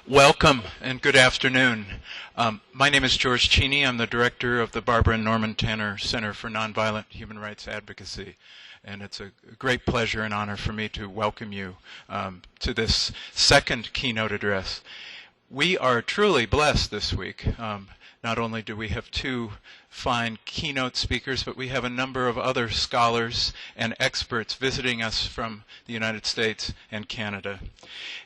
Welcome and good afternoon. My name is George Cheney. I'm the director of the Barbara and Norman Tanner Center for Nonviolent Human Rights Advocacy. And it's a great pleasure and honor for me to welcome you to this second keynote address. We are truly blessed this week. Not only do we have two fine keynote speakers, but we have a number of other scholars and experts visiting us from the United States and Canada.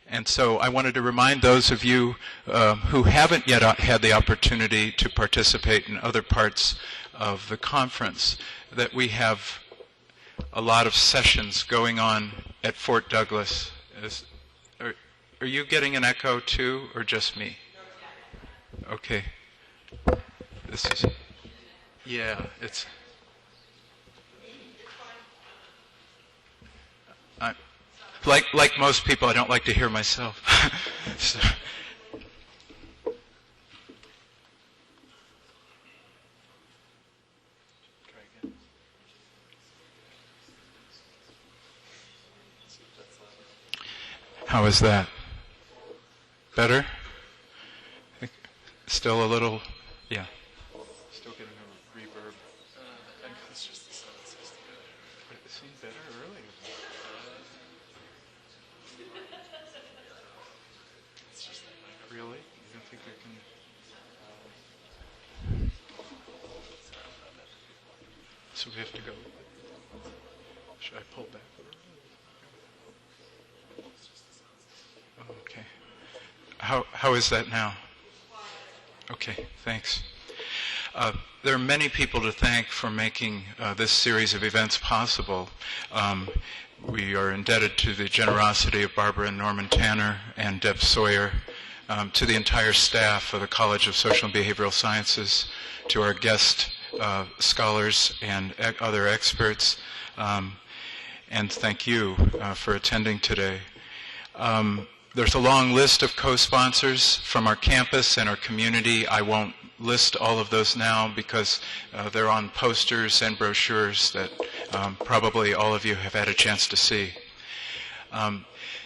And so I wanted to remind those of you who haven't yet had the opportunity to participate in other parts of the conference that we have a lot of sessions going on at Fort Douglas. Are you getting an echo too, or just me? Okay. This is, yeah, it's, like most people, I don't like to hear myself. So. How is that? Better? Still a little, yeah. Still getting a reverb. I think it's just the sound system. But it seemed better earlier. It's just like, really? You don't think you can? So we have to go. Should I pull back? Oh, okay. How is that now? Okay, thanks. There are many people to thank for making this series of events possible. We are indebted to the generosity of Barbara and Norman Tanner and Deb Sawyer, to the entire staff of the College of Social and Behavioral Sciences, to our guest scholars and other experts, and thank you for attending today. There's a long list of co-sponsors from our campus and our community. I won't list all of those now because they're on posters and brochures that probably all of you have had a chance to see.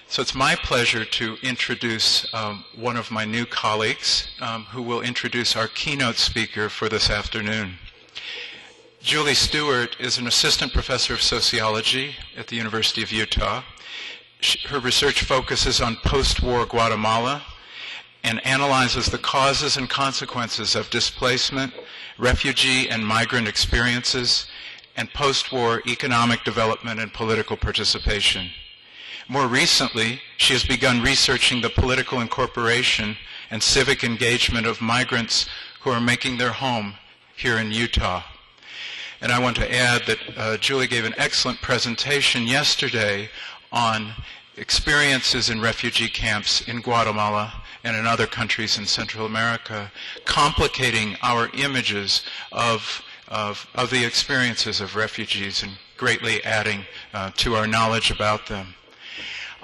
So it's my pleasure to introduce one of my new colleagues who will introduce our keynote speaker for this afternoon. Julie Stewart is an assistant professor of sociology at the University of Utah. Her research focuses on post-war Guatemala and analyzes the causes and consequences of displacement, refugee and migrant experiences, and post-war economic development and political participation. More recently, she has begun researching the political incorporation and civic engagement of migrants who are making their home here in Utah. And I want to add that Julie gave an excellent presentation yesterday on experiences in refugee camps in Guatemala and in other countries in Central America, complicating our images of the experiences of refugees and greatly adding to our knowledge about them.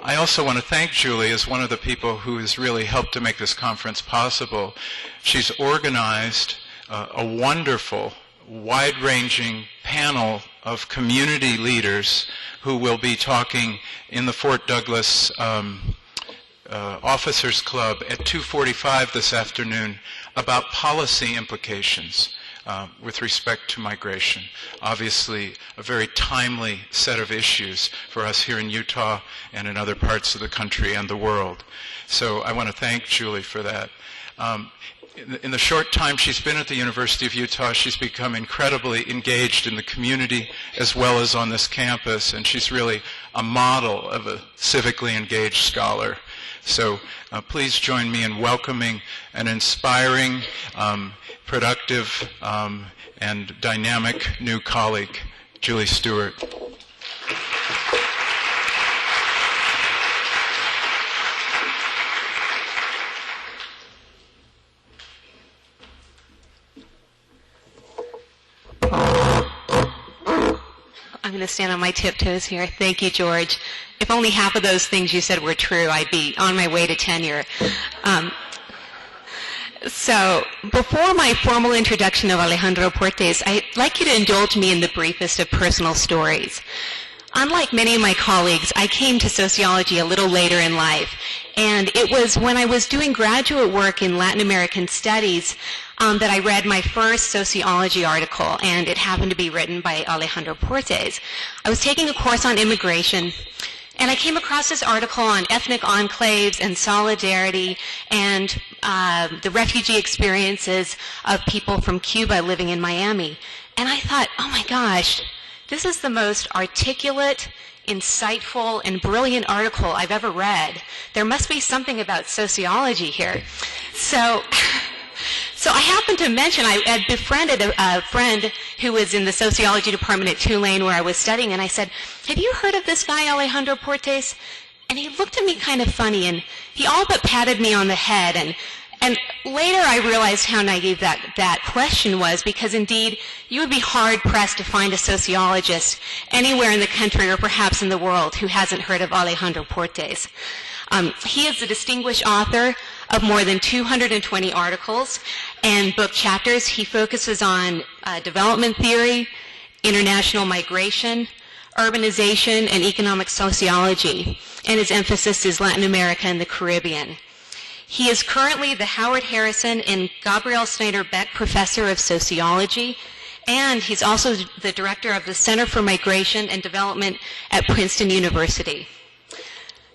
I also want to thank Julie as one of the people who has really helped to make this conference possible. She's organized a wonderful, wide-ranging panel of community leaders who will be talking in the Fort Douglas Officers Club at 2:45 this afternoon about policy implications with respect to migration. Obviously, a very timely set of issues for us here in Utah and in other parts of the country and the world. So I want to thank Julie for that. In the short time she's been at the University of Utah, she's become incredibly engaged in the community as well as on this campus, and she's really a model of a civically engaged scholar. So please join me in welcoming an inspiring, productive, and dynamic new colleague, Julie Stewart. I'm going to stand on my tiptoes here. Thank you, George. If only half of those things you said were true, I'd be on my way to tenure. So before my formal introduction of Alejandro Portes, I'd like you to indulge me in the briefest of personal stories. Unlike many of my colleagues, I came to sociology a little later in life, And it was when I was doing graduate work in Latin American studies that I read my first sociology article, and it happened to be written by Alejandro Portes. I was taking a course on immigration, and I came across this article on ethnic enclaves and solidarity and the refugee experiences of people from Cuba living in Miami. And I thought, oh my gosh, this is the most articulate, insightful, and brilliant article I've ever read. There must be something about sociology here. So I happened to mention, I had befriended a friend who was in the sociology department at Tulane where I was studying, and I said, have you heard of this guy, Alejandro Portes? And he looked at me kind of funny, and he all but patted me on the head. And later I realized how naive that question was, because indeed you would be hard-pressed to find a sociologist anywhere in the country or perhaps in the world who hasn't heard of Alejandro Portes. He is a distinguished author of more than 220 articles and book chapters. He focuses on development theory, international migration, urbanization, and economic sociology, and his emphasis is Latin America and the Caribbean. He is currently the Howard Harrison and Gabriel Snyder Beck Professor of Sociology, and he's also the director of the Center for Migration and Development at Princeton University.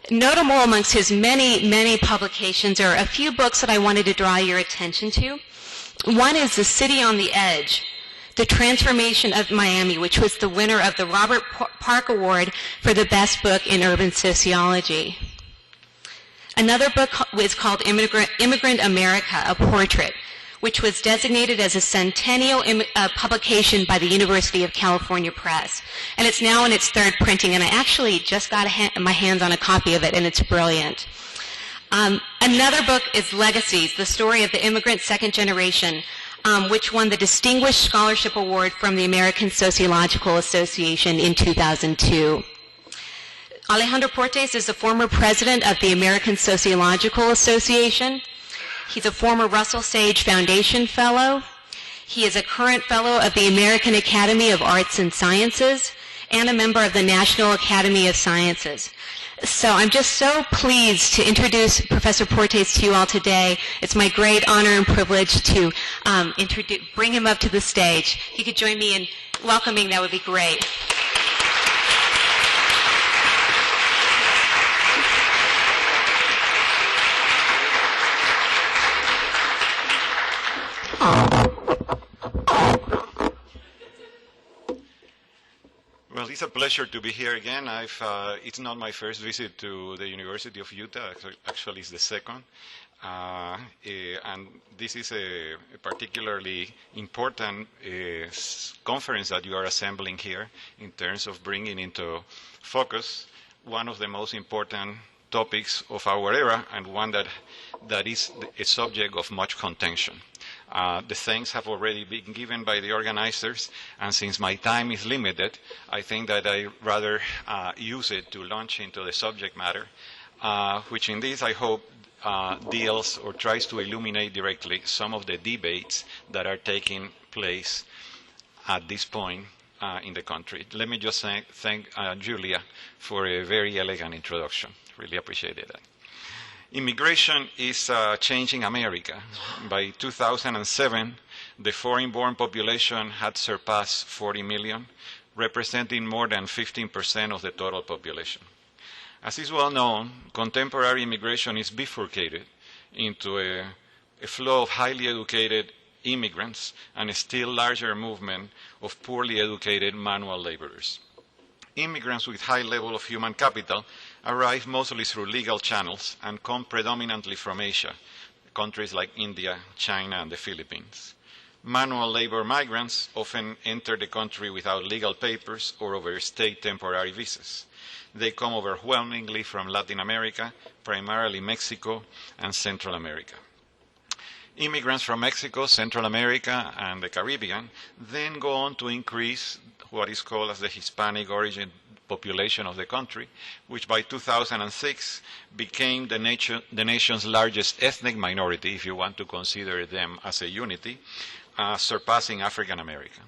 Notable amongst his many, many publications are a few books that I wanted to draw your attention to. One is The City on the Edge, The Transformation of Miami, which was the winner of the Robert Park Award for the best book in urban sociology. Another book is called Immigrant America, A Portrait, which was designated as a centennial publication by the University of California Press. And it's now in its third printing, and I actually just got my hands on a copy of it, and it's brilliant. Another book is Legacies, the story of the immigrant second generation, which won the Distinguished Scholarship Award from the American Sociological Association in 2002. Alejandro Portes is the former president of the American Sociological Association. He's a former Russell Sage Foundation Fellow. He is a current Fellow of the American Academy of Arts and Sciences and a member of the National Academy of Sciences. So I'm just so pleased to introduce Professor Portes to you all today. It's my great honor and privilege to bring him up to the stage. If you could join me in welcoming, that would be great. Well, it's a pleasure to be here again. It's not my first visit to the University of Utah. Actually, it's the second. And this is a particularly important conference that you are assembling here in terms of bringing into focus one of the most important topics of our era, and one that is a subject of much contention. The thanks have already been given by the organizers, and since my time is limited, I think that I rather use it to launch into the subject matter, which indeed I hope deals or tries to illuminate directly some of the debates that are taking place at this point in the country. Let me just thank Julia for a very elegant introduction. Really appreciated that. Immigration is changing America. By 2007, the foreign-born population had surpassed 40 million, representing more than 15% of the total population. As is well known, contemporary immigration is bifurcated into a flow of highly educated immigrants and a still larger movement of poorly educated manual laborers. Immigrants with high level of human capital arrive mostly through legal channels and come predominantly from Asia, countries like India, China, and the Philippines. Manual labor migrants often enter the country without legal papers or overstay temporary visas. They come overwhelmingly from Latin America, primarily Mexico and Central America. Immigrants from Mexico, Central America, and the Caribbean then go on to increase what is called as the Hispanic origin population of the country, which by 2006 became the nation's largest ethnic minority, if you want to consider them as a unity, surpassing African Americans.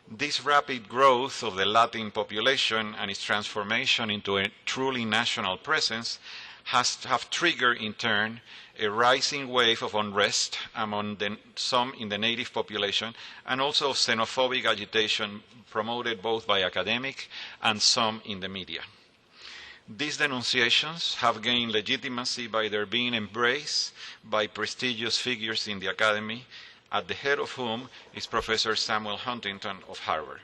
This rapid growth of the Latin population and its transformation into a truly national presence have triggered, in turn, a rising wave of unrest among some in the native population, and also xenophobic agitation promoted both by academic and some in the media. These denunciations have gained legitimacy by their being embraced by prestigious figures in the academy, at the head of whom is Professor Samuel Huntington of Harvard.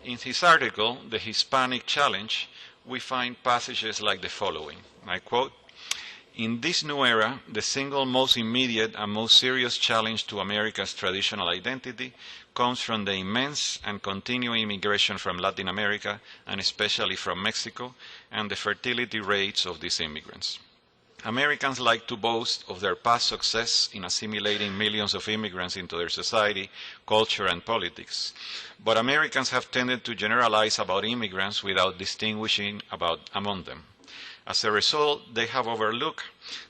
In his article, The Hispanic Challenge, we find passages like the following. I quote, "In this new era, the single most immediate and most serious challenge to America's traditional identity comes from the immense and continuing immigration from Latin America, and especially from Mexico, and the fertility rates of these immigrants. Americans like to boast of their past success in assimilating millions of immigrants into their society, culture, and politics. But Americans have tended to generalize about immigrants without distinguishing among them. As a result, they have overlooked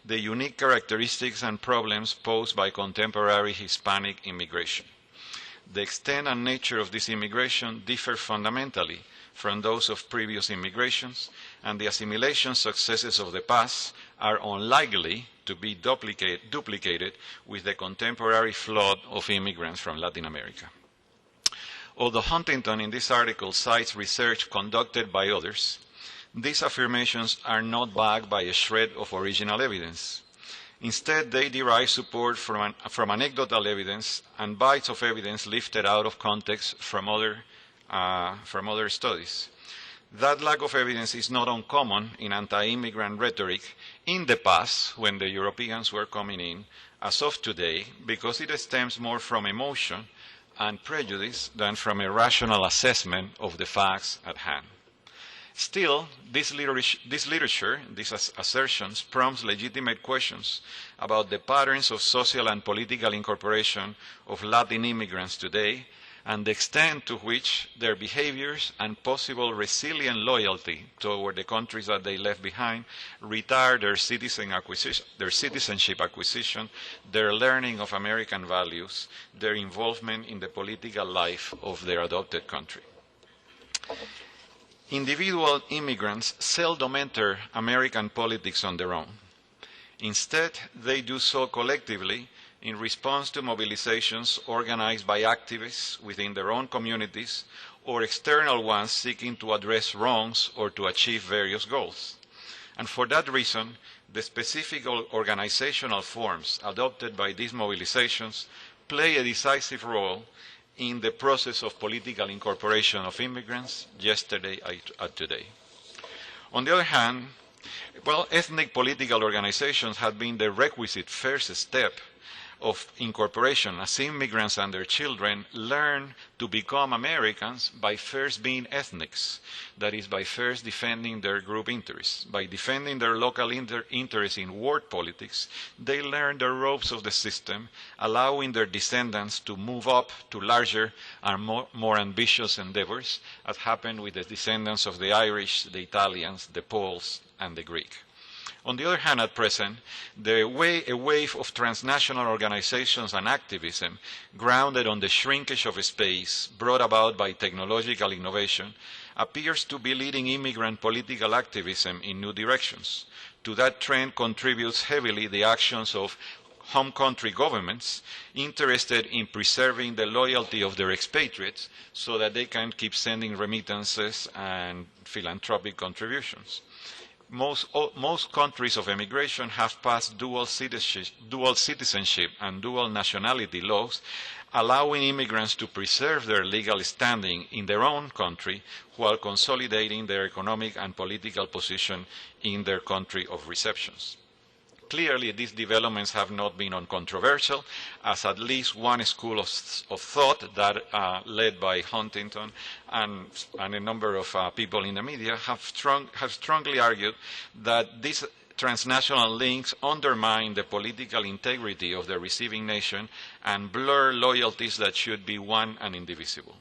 the unique characteristics and problems posed by contemporary Hispanic immigration. The extent and nature of this immigration differ fundamentally from those of previous immigrations, and the assimilation successes of the past are unlikely to be duplicated with the contemporary flood of immigrants from Latin America." Although Huntington in this article cites research conducted by others, these affirmations are not backed by a shred of original evidence. Instead, they derive support from anecdotal evidence and bites of evidence lifted out of context from other studies. That lack of evidence is not uncommon in anti-immigrant rhetoric in the past when the Europeans were coming in, as of today, because it stems more from emotion and prejudice than from a rational assessment of the facts at hand. Still, this literature, these assertions, prompts legitimate questions about the patterns of social and political incorporation of Latin immigrants today, and the extent to which their behaviors and possible resilient loyalty toward the countries that they left behind retard their citizenship acquisition, their learning of American values, their involvement in the political life of their adopted country. Individual immigrants seldom enter American politics on their own. Instead, they do so collectively in response to mobilizations organized by activists within their own communities or external ones seeking to address wrongs or to achieve various goals. And for that reason, the specific organizational forms adopted by these mobilizations play a decisive role in the process of political incorporation of immigrants yesterday and today. On the other hand, ethnic political organizations have been the requisite first step of incorporation, as immigrants and their children learn to become Americans by first being ethnics, that is, by first defending their group interests. By defending their local interests in world politics, they learn the ropes of the system, allowing their descendants to move up to larger and more ambitious endeavors, as happened with the descendants of the Irish, the Italians, the Poles, and the Greek. On the other hand, at present, a wave of transnational organizations and activism grounded on the shrinkage of space brought about by technological innovation appears to be leading immigrant political activism in new directions. To that trend contributes heavily the actions of home country governments interested in preserving the loyalty of their expatriates so that they can keep sending remittances and philanthropic contributions. Most countries of emigration have passed dual citizenship and dual nationality laws, allowing immigrants to preserve their legal standing in their own country while consolidating their economic and political position in their country of receptions. Clearly, these developments have not been uncontroversial, as at least one school of thought that led by Huntington and a number of people in the media have strongly argued that these transnational links undermine the political integrity of the receiving nation and blur loyalties that should be one and indivisible.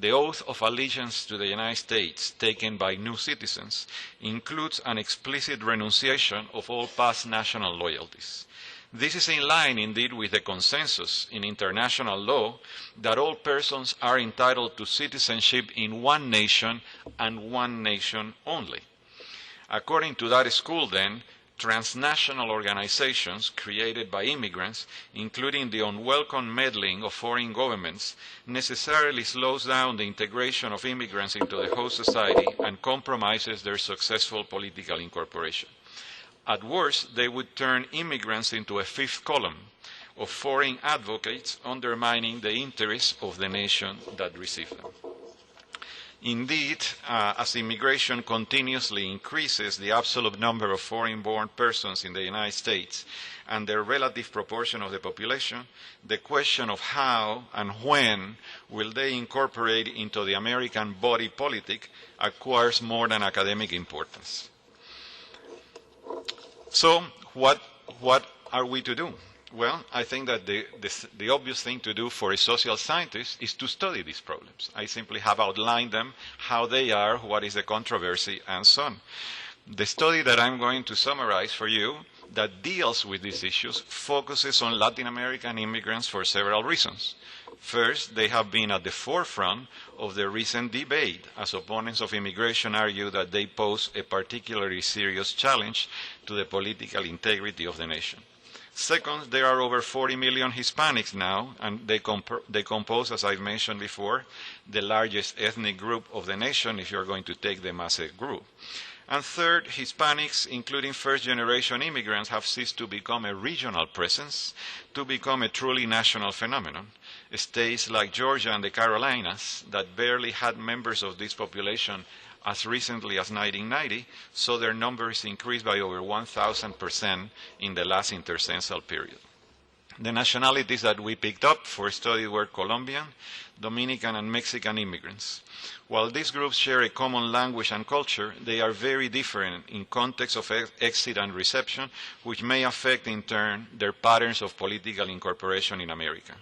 The oath of allegiance to the United States taken by new citizens includes an explicit renunciation of all past national loyalties. This is in line, indeed, with the consensus in international law that all persons are entitled to citizenship in one nation and one nation only. According to that school, then, transnational organizations created by immigrants, including the unwelcome meddling of foreign governments, necessarily slows down the integration of immigrants into the host society and compromises their successful political incorporation. At worst, they would turn immigrants into a fifth column of foreign advocates, undermining the interests of the nation that received them. Indeed, as immigration continuously increases the absolute number of foreign-born persons in the United States and their relative proportion of the population, the question of how and when will they incorporate into the American body politic acquires more than academic importance. So, what are we to do? Well, I think that the obvious thing to do for a social scientist is to study these problems. I simply have outlined them, how they are, what is the controversy, and so on. The study that I'm going to summarize for you that deals with these issues focuses on Latin American immigrants for several reasons. First, they have been at the forefront of the recent debate, as opponents of immigration argue that they pose a particularly serious challenge to the political integrity of the nation. Second, there are over 40 million Hispanics now, and they compose, as I've mentioned before, the largest ethnic group of the nation if you're going to take them as a group. And third, Hispanics, including first-generation immigrants, have ceased to become a regional presence to become a truly national phenomenon. States like Georgia and the Carolinas that barely had members of this population as recently as 1990, so their numbers increased by over 1,000% in the last intercensual period. The nationalities that we picked up for study were Colombian, Dominican, and Mexican immigrants. While these groups share a common language and culture, they are very different in context of exit and reception, which may affect in turn their patterns of political incorporation in America.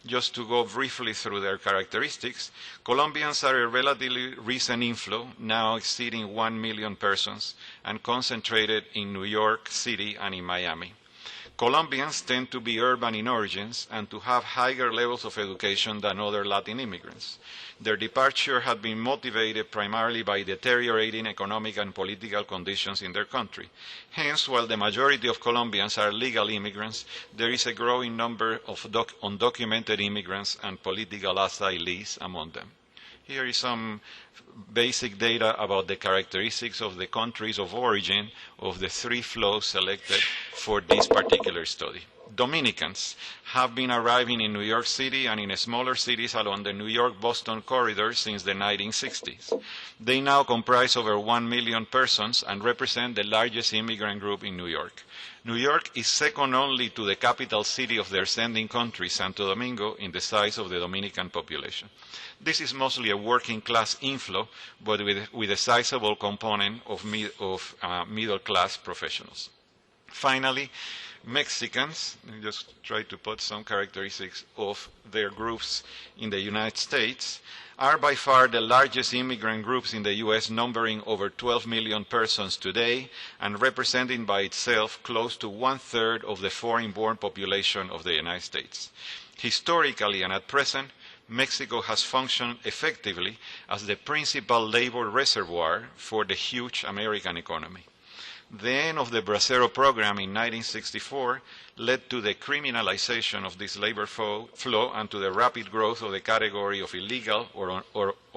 Just to go briefly through their characteristics, Colombians are a relatively recent inflow, now exceeding 1 million persons, and concentrated in New York City and in Miami. Colombians tend to be urban in origins and to have higher levels of education than other Latin immigrants. Their departure had been motivated primarily by deteriorating economic and political conditions in their country. Hence, while the majority of Colombians are legal immigrants, there is a growing number of undocumented immigrants and political asylees among them. Here is some basic data about the characteristics of the countries of origin of the three flows selected for this particular study. Dominicans have been arriving in New York City and in smaller cities along the New York-Boston corridor since the 1960s. They now comprise over 1 million persons and represent the largest immigrant group in New York. New York is second only to the capital city of their sending country, Santo Domingo, in the size of the Dominican population. This is mostly a working-class inflow, but with a sizable component of middle-class professionals. Finally, Mexicans, just try to put some characteristics of their groups in the United States, are by far the largest immigrant groups in the U.S., numbering over 12 million persons today and representing by itself close to 1/3 of the foreign-born population of the United States. Historically and at present, Mexico has functioned effectively as the principal labor reservoir for the huge American economy. The end of the Bracero program in 1964 led to the criminalization of this labor flow and to the rapid growth of the category of illegal or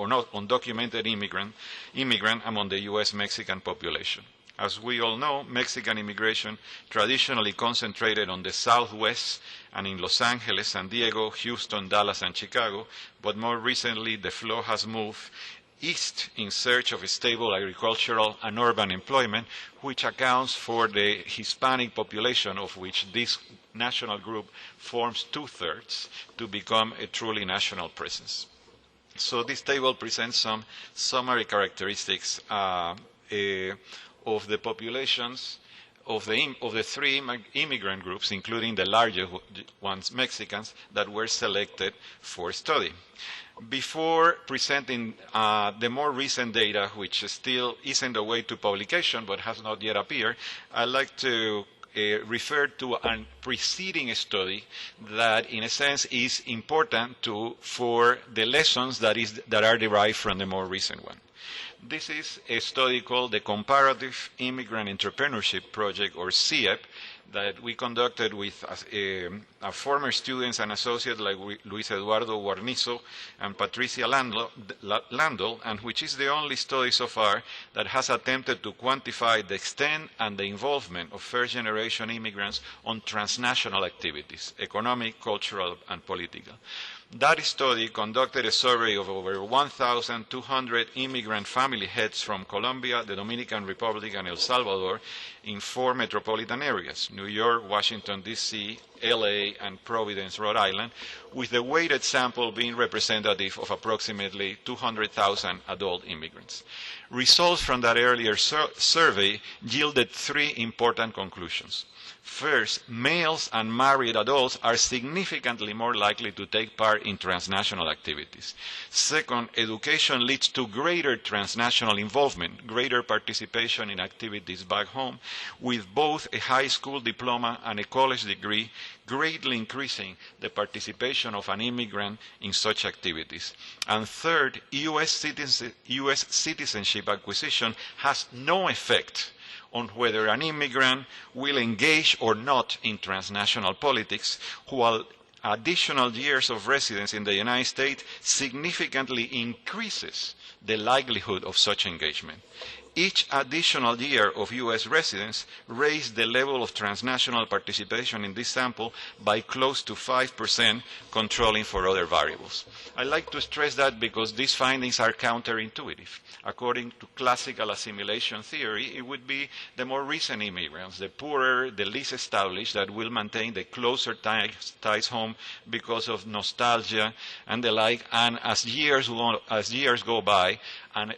not undocumented immigrant among the U.S. Mexican population. As we all know, Mexican immigration traditionally concentrated on the Southwest and in Los Angeles, San Diego, Houston, Dallas, and Chicago, but more recently the flow has moved east in search of stable agricultural and urban employment, which accounts for the Hispanic population of which this national group forms 2/3 to become a truly national presence. So this table presents some summary characteristics of the populations of the three immigrant groups, including the largest ones, Mexicans, that were selected for study. Before presenting the more recent data, which still isn't the way to publication but has not yet appeared, I'd like to refer to a preceding study that, in a sense, is important for the lessons that are derived from the more recent one. This is a study called the Comparative Immigrant Entrepreneurship Project, or CIEP, that we conducted with former students and associates like Luis Eduardo Guarnizo and Patricia Landl, and which is the only study so far that has attempted to quantify the extent and the involvement of first-generation immigrants on transnational activities, economic, cultural, and political. That study conducted a survey of over 1,200 immigrant family heads from Colombia, the Dominican Republic, and El Salvador in 4 metropolitan areas, New York, Washington, D.C., LA, and Providence, Rhode Island, with the weighted sample being representative of approximately 200,000 adult immigrants. Results from that earlier survey yielded 3 important conclusions. First, males and married adults are significantly more likely to take part in transnational activities. Second, education leads to greater transnational involvement, greater participation in activities back home, with both a high school diploma and a college degree, greatly increasing the participation of an immigrant in such activities. And third, U.S. citizenship acquisition has no effect on whether an immigrant will engage or not in transnational politics, while additional years of residence in the United States significantly increases the likelihood of such engagement. Each additional year of U.S. residence raised the level of transnational participation in this sample by close to 5%, controlling for other variables. I like to stress that because these findings are counterintuitive. According to classical assimilation theory, it would be the more recent immigrants, the poorer, the least established, that will maintain the closer ties home because of nostalgia and the like. And as years go by and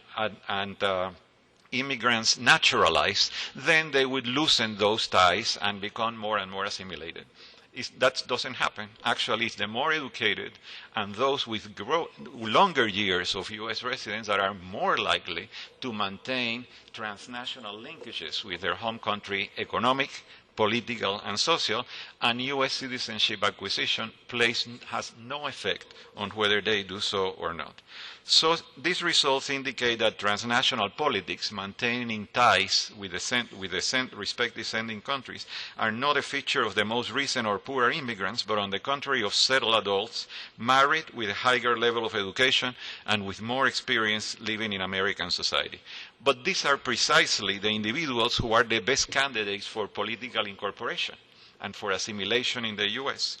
immigrants naturalize, then they would loosen those ties and become more and more assimilated. That doesn't happen. Actually, it's the more educated and those with longer years of U.S. residence that are more likely to maintain transnational linkages with their home country, economic, political, and social, and U.S. citizenship acquisition has no effect on whether they do so or not. So these results indicate that transnational politics, maintaining ties with the respective sending countries, are not a feature of the most recent or poorer immigrants, but on the contrary of settled adults, married with a higher level of education and with more experience living in American society. But these are precisely the individuals who are the best candidates for political incorporation and for assimilation in the U.S.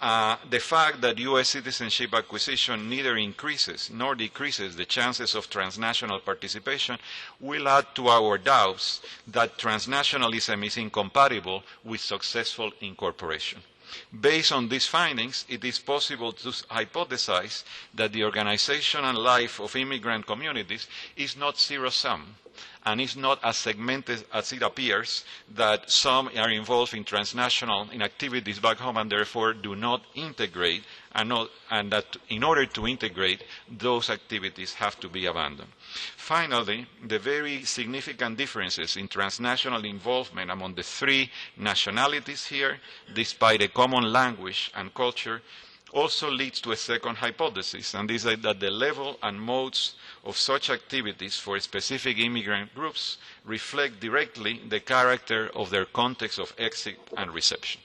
The fact that U.S. citizenship acquisition neither increases nor decreases the chances of transnational participation will add to our doubts that transnationalism is incompatible with successful incorporation. Based on these findings, it is possible to hypothesize that the organization and life of immigrant communities is not zero-sum and is not as segmented as it appears, that some are involved in transnational activities back home and therefore do not integrate, and that in order to integrate, those activities have to be abandoned. Finally, the very significant differences in transnational involvement among the 3 nationalities here, despite a common language and culture, also leads to a second hypothesis, and this is that the level and modes of such activities for specific immigrant groups reflect directly the character of their context of exit and reception.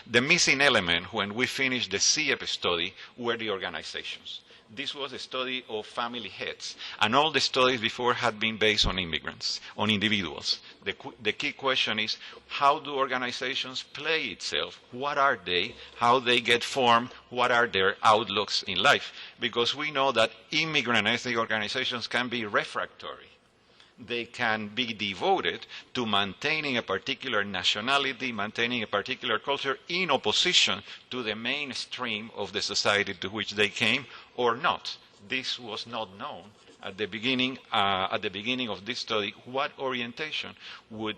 The missing element when we finished the CIEP study were the organizations. This was a study of family heads, and all the studies before had been based on immigrants, on individuals. The key question is, how do organizations play itself? What are they? How they get formed? What are their outlooks in life? Because we know that immigrant ethnic organizations can be refractory. They can be devoted to maintaining a particular nationality, maintaining a particular culture in opposition to the mainstream of the society to which they came, or not. This was not known at the beginning of this study. What orientation would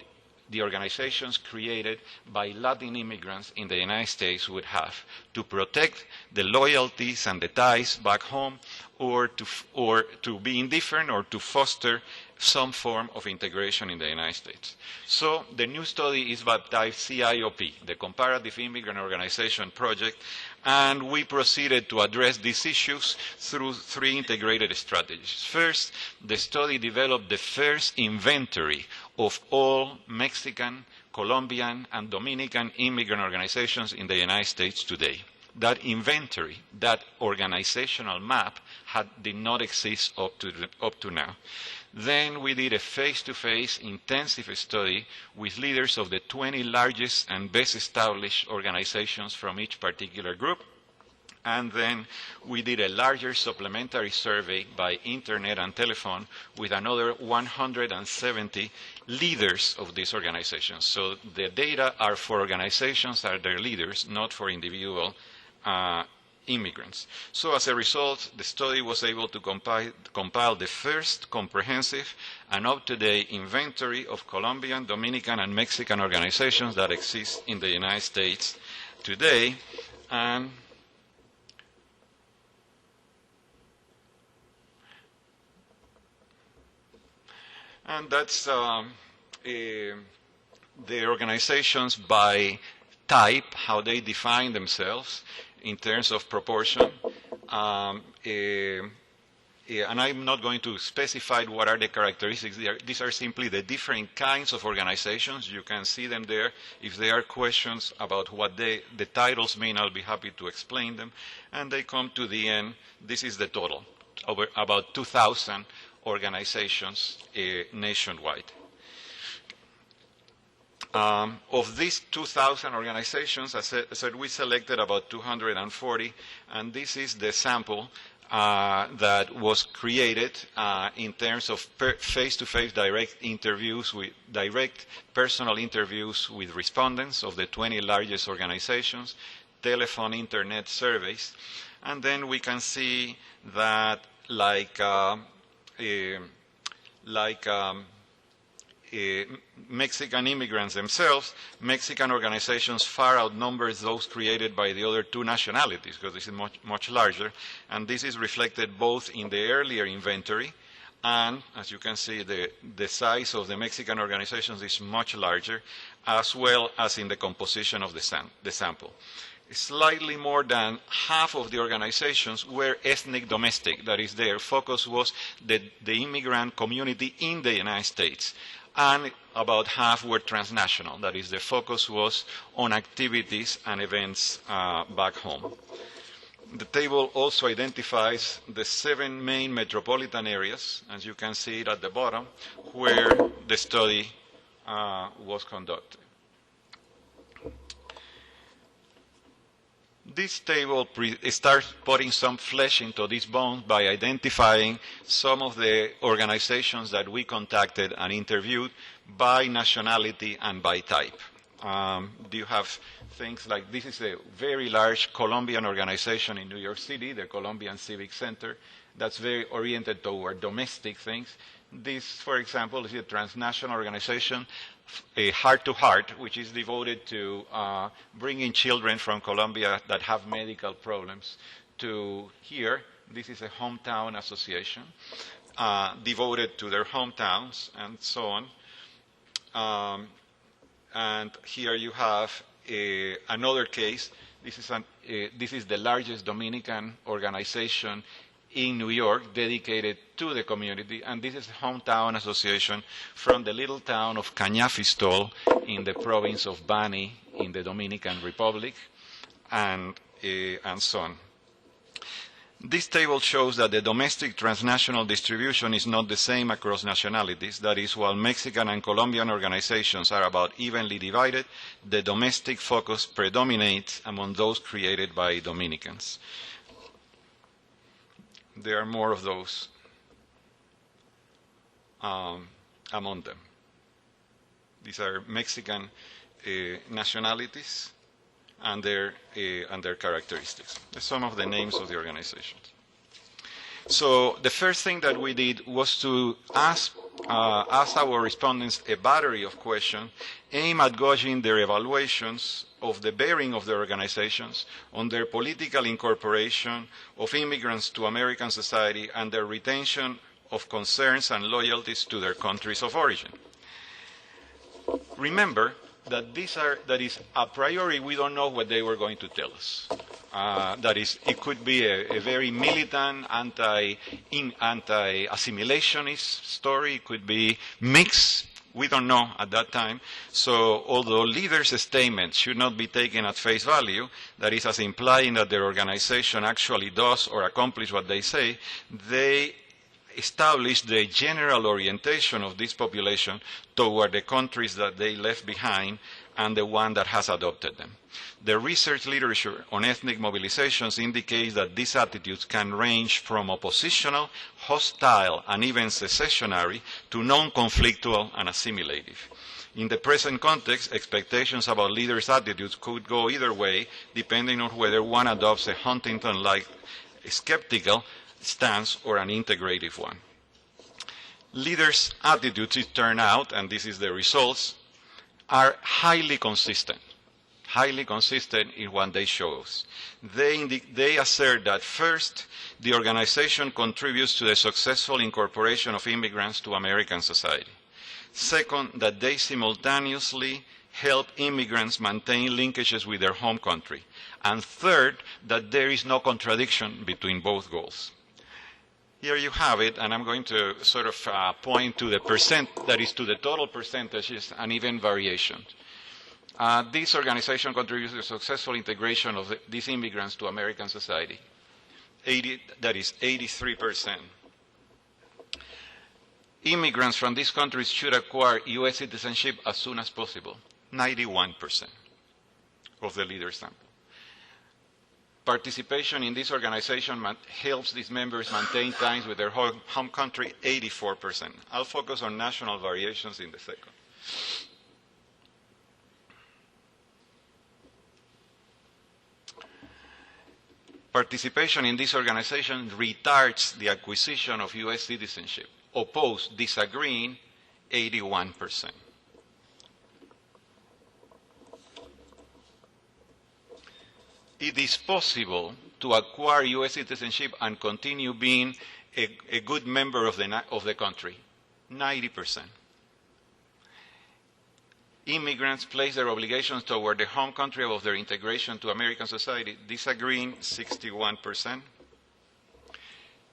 the organizations created by Latin immigrants in the United States would have to protect the loyalties and the ties back home, or to be indifferent, or to foster some form of integration in the United States. So the new study is baptized CIOP, the Comparative Immigrant Organization Project, and we proceeded to address these issues through 3 integrated strategies. First, the study developed the first inventory of all Mexican, Colombian, and Dominican immigrant organizations in the United States today. That inventory, that organizational map, did not exist up to now. Then we did a face-to-face intensive study with leaders of the 20 largest and best established organizations from each particular group. And then we did a larger supplementary survey by internet and telephone with another 170 leaders of these organizations. So the data are for organizations that are their leaders, not for individual immigrants. So as a result, the study was able to compile the first comprehensive and up-to-date inventory of Colombian, Dominican, and Mexican organizations that exist in the United States today. And that's the organizations by type, how they define themselves in terms of proportion. And I'm not going to specify what are the characteristics. These are simply the different kinds of organizations. You can see them there. If there are questions about what the titles mean, I'll be happy to explain them. And they come to the end. This is the total, over about 2,000 organizations nationwide. Of these 2,000 organizations, as I said, we selected about 240, and this is the sample that was created in terms of face-to-face direct personal interviews with respondents of the 20 largest organizations, telephone, internet surveys, and then we can see that Mexican immigrants themselves, Mexican organizations far outnumber those created by the other 2 nationalities, because this is much larger, and this is reflected both in the earlier inventory, and as you can see, the size of the Mexican organizations is much larger, as well as in the composition of the sample. Slightly more than half of the organizations were ethnic domestic, that is, their focus was the immigrant community in the United States. And about half were transnational, that is, the focus was on activities and events back home. The table also identifies the 7 main metropolitan areas, as you can see it at the bottom, where the study was conducted. This table starts putting some flesh into these bones by identifying some of the organizations that we contacted and interviewed by nationality and by type. You have things like, this is a very large Colombian organization in New York City, the Colombian Civic Center, that's very oriented toward domestic things. This, for example, is a transnational organization, Heart to Heart, which is devoted to bringing children from Colombia that have medical problems to here. This is a hometown association devoted to their hometowns and so on. And here you have another case. This is the largest Dominican organization in New York dedicated to the community, and this is a hometown association from the little town of Cañafistol in the province of Bani in the Dominican Republic, and so on. This table shows that the domestic transnational distribution is not the same across nationalities. That is, while Mexican and Colombian organizations are about evenly divided, the domestic focus predominates among those created by Dominicans. There are more of those among them. These are Mexican nationalities and their characteristics. Some of the names of the organizations. So the first thing that we did was to ask our respondents a battery of questions aimed at gauging their evaluations of the bearing of their organizations on their political incorporation of immigrants to American society and their retention of concerns and loyalties to their countries of origin. Remember that that is a priori, we don't know what they were going to tell us. That is, it could be a very militant, anti-assimilationist story. It could be mixed. We don't know at that time. So although leaders' statements should not be taken at face value, that is, as implying that their organization actually does or accomplishes what they say, they establish the general orientation of this population toward the countries that they left behind and the one that has adopted them. The research literature on ethnic mobilizations indicates that these attitudes can range from oppositional, hostile, and even secessionary to non-conflictual and assimilative. In the present context, expectations about leaders' attitudes could go either way, depending on whether one adopts a Huntington-like skeptical stance or an integrative one. Leaders' attitudes, it turned out, and this is the results, are highly consistent in what they show us. They assert that first, the organization contributes to the successful incorporation of immigrants to American society. Second, that they simultaneously help immigrants maintain linkages with their home country. And third, that there is no contradiction between both goals. Here you have it, and I'm going to sort of point to the percent, that is to the total percentages and even variations. This organization contributes to the successful integration of these immigrants to American society. That is 83%. Immigrants from these countries should acquire U.S. citizenship as soon as possible. 91% of the leaders sample. Participation in this organization helps these members maintain ties with their home country, 84%. I'll focus on national variations in the second. Participation in this organization retards the acquisition of U.S. citizenship. Opposed, disagreeing, 81%. It is possible to acquire U.S. citizenship and continue being a good member of the country, 90%. Immigrants place their obligations toward the home country of their integration to American society, disagreeing, 61%.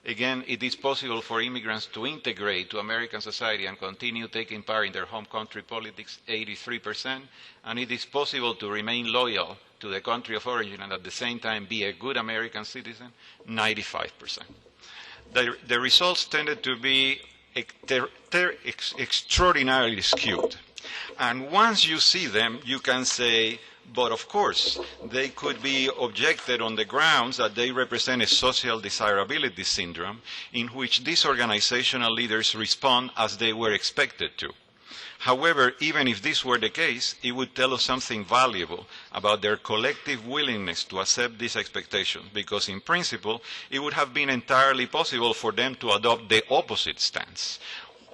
Again, it is possible for immigrants to integrate to American society and continue taking part in their home country politics, 83%. And it is possible to remain loyal to the country of origin and at the same time be a good American citizen, 95%. The results tended to be extraordinarily skewed. And once you see them, you can say, but of course, they could be objected on the grounds that they represent a social desirability syndrome in which these organizational leaders respond as they were expected to. However, even if this were the case, it would tell us something valuable about their collective willingness to accept these expectations, because in principle, it would have been entirely possible for them to adopt the opposite stance.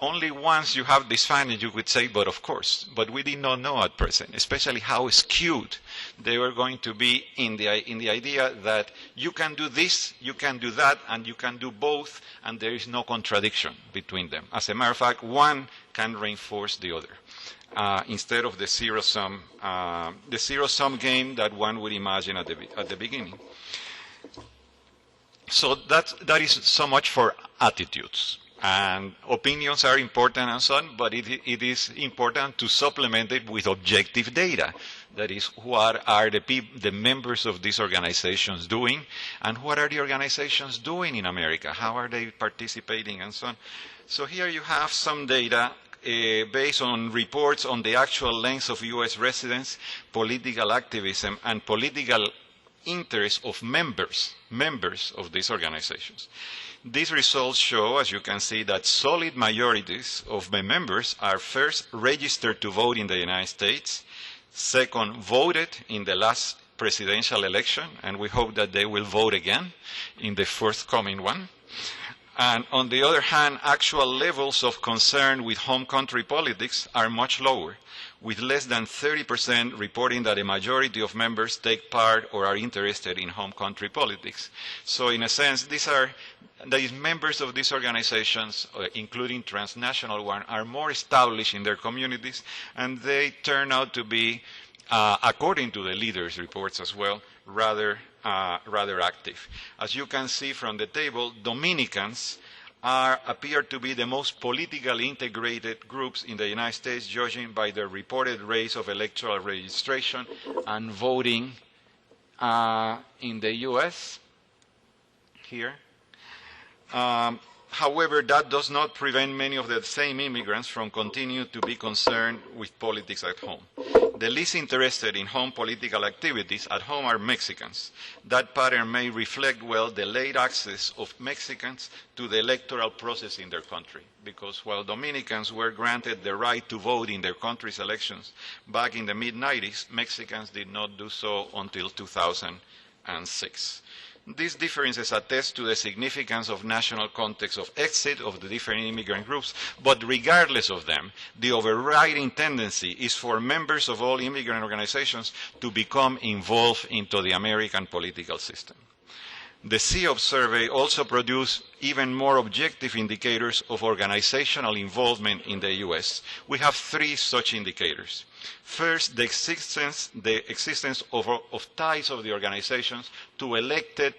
Only once you have this finding you could say, but of course. But we did not know at present, especially how skewed they were going to be in the idea that you can do this, you can do that, and you can do both, and there is no contradiction between them. As a matter of fact, one can reinforce the other, instead of the zero-sum game that one would imagine at the beginning. So that is so much for attitudes. And opinions are important and so on, but it is important to supplement it with objective data. That is, what are the members of these organizations doing, and what are the organizations doing in America? How are they participating and so on? So here you have some data based on reports on the actual length of U.S. residence, political activism, and political interest of members of these organizations. These results show, as you can see, that solid majorities of the members are first registered to vote in the United States, second, voted in the last presidential election, and we hope that they will vote again in the forthcoming one. And on the other hand, actual levels of concern with home country politics are much lower, with less than 30% reporting that a majority of members take part or are interested in home country politics. So in a sense, these members of these organizations, including transnational ones, are more established in their communities, and they turn out to be, according to the leaders' reports as well, rather active. As you can see from the table, Dominicans appear to be the most politically integrated groups in the United States, judging by the reported rates of electoral registration and voting in the U.S. here. However, that does not prevent many of the same immigrants from continuing to be concerned with politics at home. The least interested in home political activities at home are Mexicans. That pattern may reflect well the late access of Mexicans to the electoral process in their country, because while Dominicans were granted the right to vote in their country's elections back in the mid-90s, Mexicans did not do so until 2006. These differences attest to the significance of national context of exit of the different immigrant groups, but regardless of them, the overriding tendency is for members of all immigrant organizations to become involved into the American political system. The CEOP survey also produced even more objective indicators of organizational involvement in the U.S. We have 3 such indicators. First, the existence of ties of the organizations to elected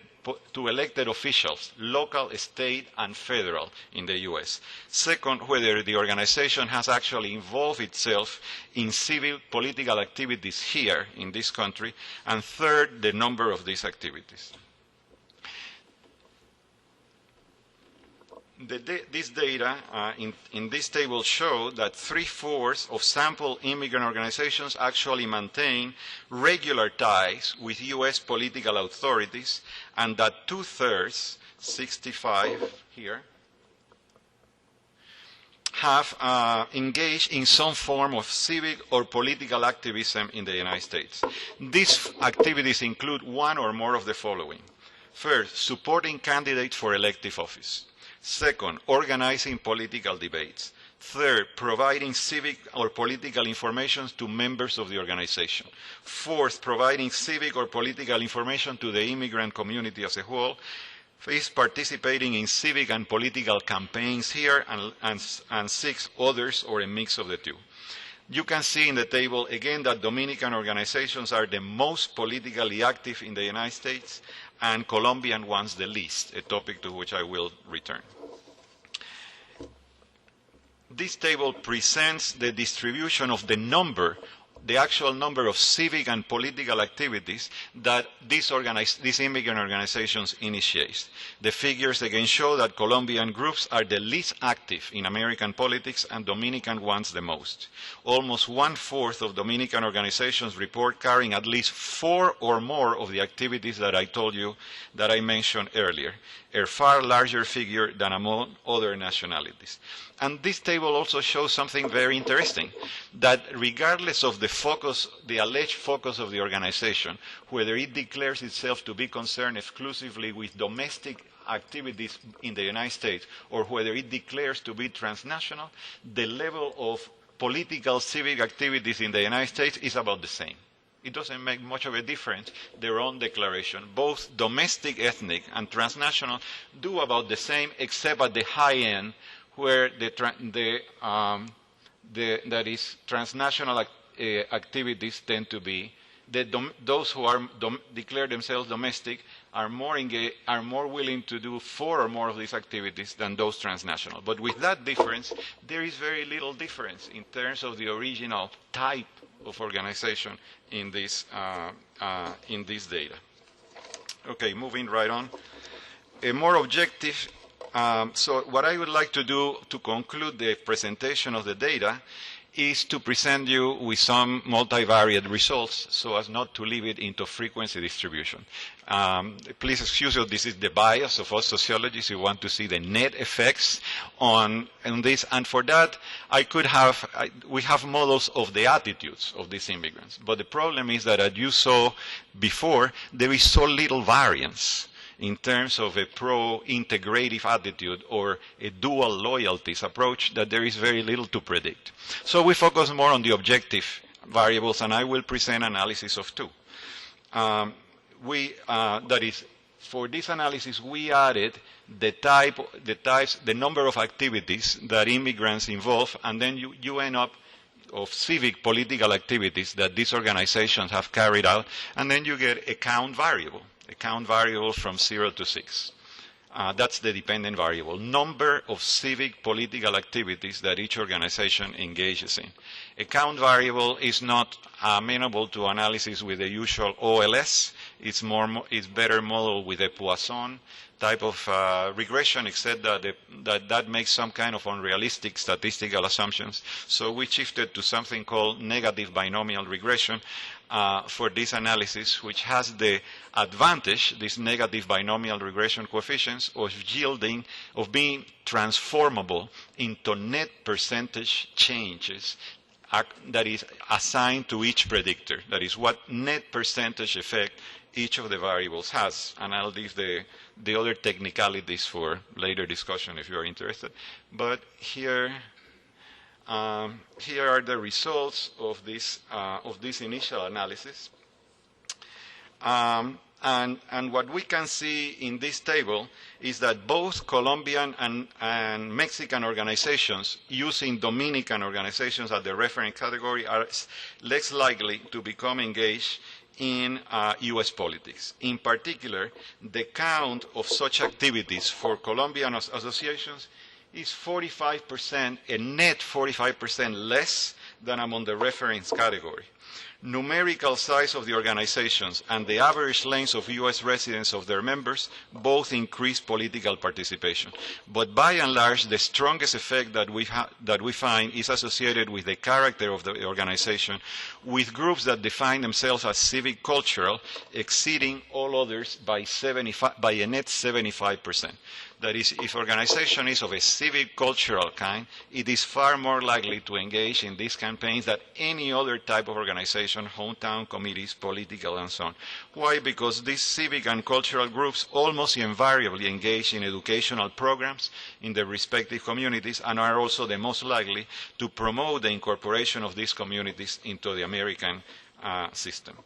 officials, local, state, and federal in the U.S. Second, whether the organization has actually involved itself in civil political activities here in this country. And third, the number of these activities. This data in this table show that 3/4 of sample immigrant organizations actually maintain regular ties with U.S. political authorities, and that 2/3, 65 here, have engaged in some form of civic or political activism in the United States. These activities include one or more of the following. First, supporting candidates for elective office. Second, organizing political debates. Third, providing civic or political information to members of the organization. Fourth, providing civic or political information to the immigrant community as a whole. Fifth, participating in civic and political campaigns here. And sixth, others or a mix of the two. You can see in the table again that Dominican organizations are the most politically active in the United States, and Colombian ones the least, a topic to which I will return. This table presents the distribution of the actual number of civic and political activities that these immigrant organizations initiate. The figures again show that Colombian groups are the least active in American politics and Dominican ones the most. Almost 1/4 of Dominican organizations report carrying at least 4 or more of the activities that I told you that I mentioned earlier, a far larger figure than among other nationalities. And this table also shows something very interesting, that regardless of the alleged focus of the organization, whether it declares itself to be concerned exclusively with domestic activities in the United States or whether it declares to be transnational, the level of political civic activities in the United States is about the same. It doesn't make much of a difference, their own declaration. Both domestic, ethnic, and transnational do about the same, except at the high end, where that is transnational activities tend to be, those who declare themselves domestic are more willing to do 4 or more of these activities than those transnational. But with that difference, there is very little difference in terms of the original type of organization in this data. Okay, moving right on. A more objective. So what I would like to do to conclude the presentation of the data is to present you with some multivariate results so as not to leave it into frequency distribution. Please excuse us, this is the bias of us sociologists. We want to see the net effects on this, and for that we have models of the attitudes of these immigrants. But the problem is that, as you saw before, there is so little variance. in terms of a pro-integrative attitude or a dual loyalties approach that there is very little to predict. So we focus more on the objective variables, and I will present analysis of two. That is, for this analysis, we added the number of activities that immigrants involve, and then you end up of civic political activities that these organizations have carried out, and then you get a count variable from 0 to 6. That's the dependent variable, number of civic political activities that each organization engages in. A count variable is not amenable to analysis with the usual OLS. It's better modeled with a Poisson type of regression, except that makes some kind of unrealistic statistical assumptions. So we shifted to something called negative binomial regression for this analysis, which has the advantage, these negative binomial regression coefficients, of being transformable into net percentage changes that is assigned to each predictor. That is what net percentage effect each of the variables has. And I'll leave the other technicalities for later discussion if you are interested. But here are the results of this initial analysis. And what we can see in this table is that both Colombian and Mexican organizations using Dominican organizations as the reference category are less likely to become engaged in U.S. politics. In particular, the count of such activities for Colombian associations is 45%, a net 45% less than among the reference category. Numerical size of the organizations and the average length of U.S. residence of their members both increase political participation. But by and large, the strongest effect that we find is associated with the character of the organization, with groups that define themselves as civic cultural exceeding all others by a net 75%. That is, if organization is of a civic cultural kind, it is far more likely to engage in these campaigns than any other type of organization, hometown committees, political, and so on. Why? Because these civic and cultural groups almost invariably engage in educational programs in their respective communities and are also the most likely to promote the incorporation of these communities into the American system.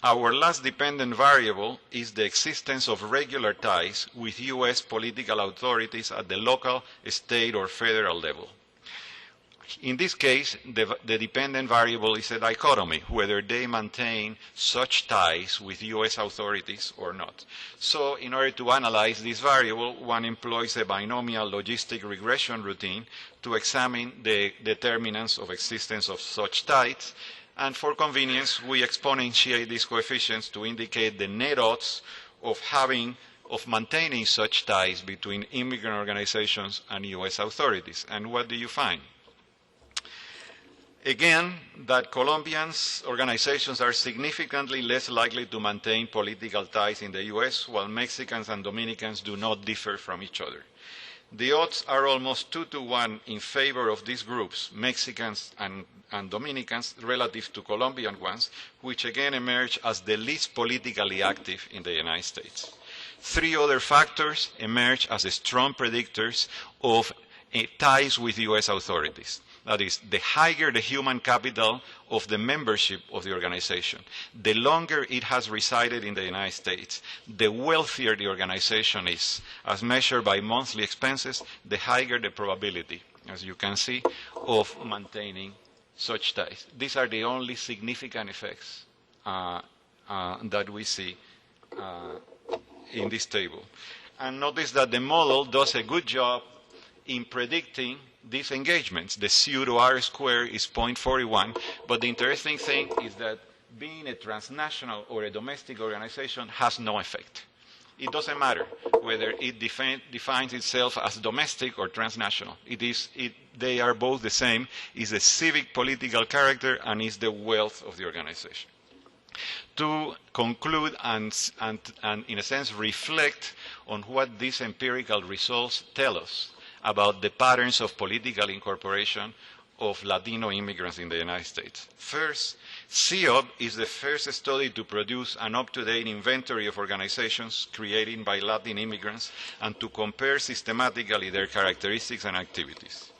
Our last dependent variable is the existence of regular ties with U.S. political authorities at the local, state, or federal level. In this case, the dependent variable is a dichotomy, whether they maintain such ties with U.S. authorities or not. So in order to analyze this variable, one employs a binomial logistic regression routine to examine the determinants of existence of such ties. And for convenience, we exponentiate these coefficients to indicate the net odds of maintaining such ties between immigrant organizations and U.S. authorities. And what do you find? Again, that Colombian organizations are significantly less likely to maintain political ties in the U.S., while Mexicans and Dominicans do not differ from each other. The odds are almost 2 to 1 in favor of these groups, Mexicans and Dominicans, relative to Colombian ones, which again emerge as the least politically active in the United States. 3 other factors emerge as strong predictors of ties with U.S. authorities. That is, the higher the human capital of the membership of the organization, the longer it has resided in the United States, the wealthier the organization is, as measured by monthly expenses, the higher the probability, as you can see, of maintaining such ties. These are the only significant effects that we see in this table. And notice that the model does a good job in predicting these engagements. The pseudo R-square is 0.41, but the interesting thing is that being a transnational or a domestic organization has no effect. It doesn't matter whether it defines itself as domestic or transnational. They are both the same. It's a civic political character and is the wealth of the organization. To conclude and in a sense reflect on what these empirical results tell us about the patterns of political incorporation of Latino immigrants in the United States. First, CEOB is the first study to produce an up-to-date inventory of organizations created by Latin immigrants and to compare systematically their characteristics and activities.